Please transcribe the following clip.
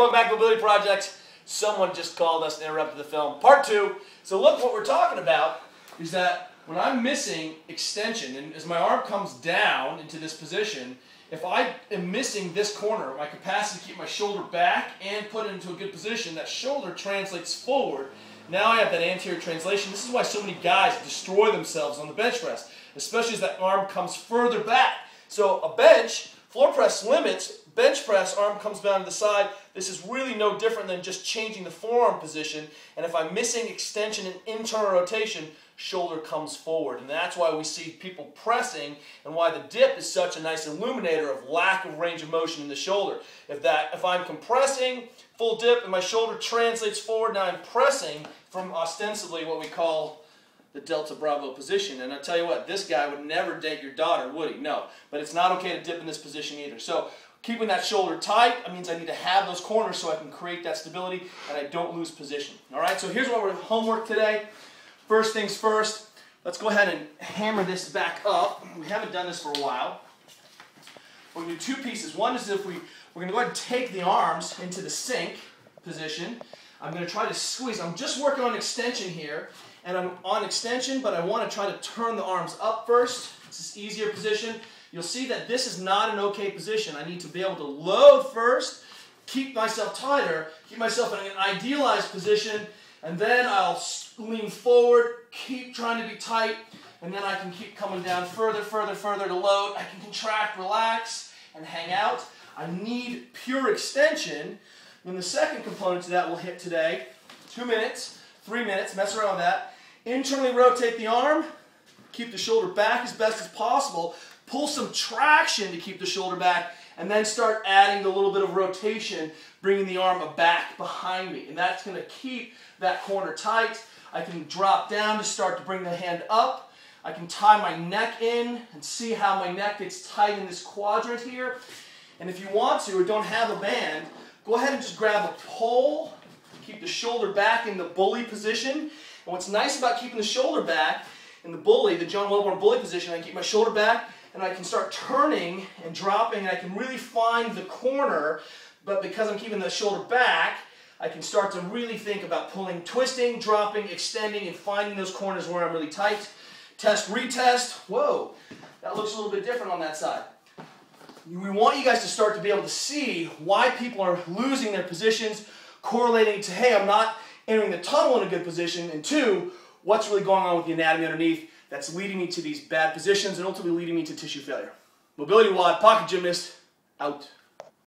Welcome back to Mobility Project. Someone just called us and interrupted the film. Part 2. So look, what we're talking about is that when I'm missing extension, and as my arm comes down into this position, if I am missing this corner, my capacity to keep my shoulder back and put it into a good position, that shoulder translates forward. Now I have that anterior translation. This is why so many guys destroy themselves on the bench press, especially as that arm comes further back. So a bench, floor press limits, bench press, arm comes down to the side. This is really no different than just changing the forearm position. And if I'm missing extension and internal rotation, shoulder comes forward. And that's why we see people pressing and why the dip is such a nice illuminator of lack of range of motion in the shoulder. If I'm compressing, full dip, and my shoulder translates forward, now I'm pressing from ostensibly what we call the Delta Bravo position. And I'll tell you what, this guy would never date your daughter, would he? No. But it's not okay to dip in this position either. So keeping that shoulder tight, that means I need to have those corners so I can create that stability and I don't lose position. All right, so here's what we're homework today. First things first, let's go ahead and hammer this back up. We haven't done this for a while. We're going to do two pieces. One is we're going to go ahead and take the arms into the sink position. I'm going to try to squeeze. I'm just working on extension here. And I'm on extension, but I want to try to turn the arms up first. It's an easier position. You'll see that this is not an okay position. I need to be able to load first, keep myself tighter, keep myself in an idealized position, and then I'll lean forward, keep trying to be tight, and then I can keep coming down further, further, further to load. I can contract, relax, and hang out. I need pure extension. And the second component to that we'll hit today, 2 minutes, 3 minutes, mess around with that. Internally rotate the arm, keep the shoulder back as best as possible, pull some traction to keep the shoulder back, and then start adding the little bit of rotation, bringing the arm back behind me. And that's going to keep that corner tight. I can drop down to start to bring the hand up. I can tie my neck in and see how my neck gets tight in this quadrant here. And if you want to or don't have a band, go ahead and just grab a pole. Keep the shoulder back in the bully position. And what's nice about keeping the shoulder back in the bully, the John Wellborn bully position, I can keep my shoulder back and I can start turning and dropping and I can really find the corner. But because I'm keeping the shoulder back, I can start to really think about pulling, twisting, dropping, extending, and finding those corners where I'm really tight. Test, retest. Whoa, that looks a little bit different on that side. We want you guys to start to be able to see why people are losing their positions, correlating to, hey, I'm not entering the tunnel in a good position, and 2, what's really going on with the anatomy underneath that's leading me to these bad positions and ultimately leading me to tissue failure. MobilityWOD, pocket gymnast, out.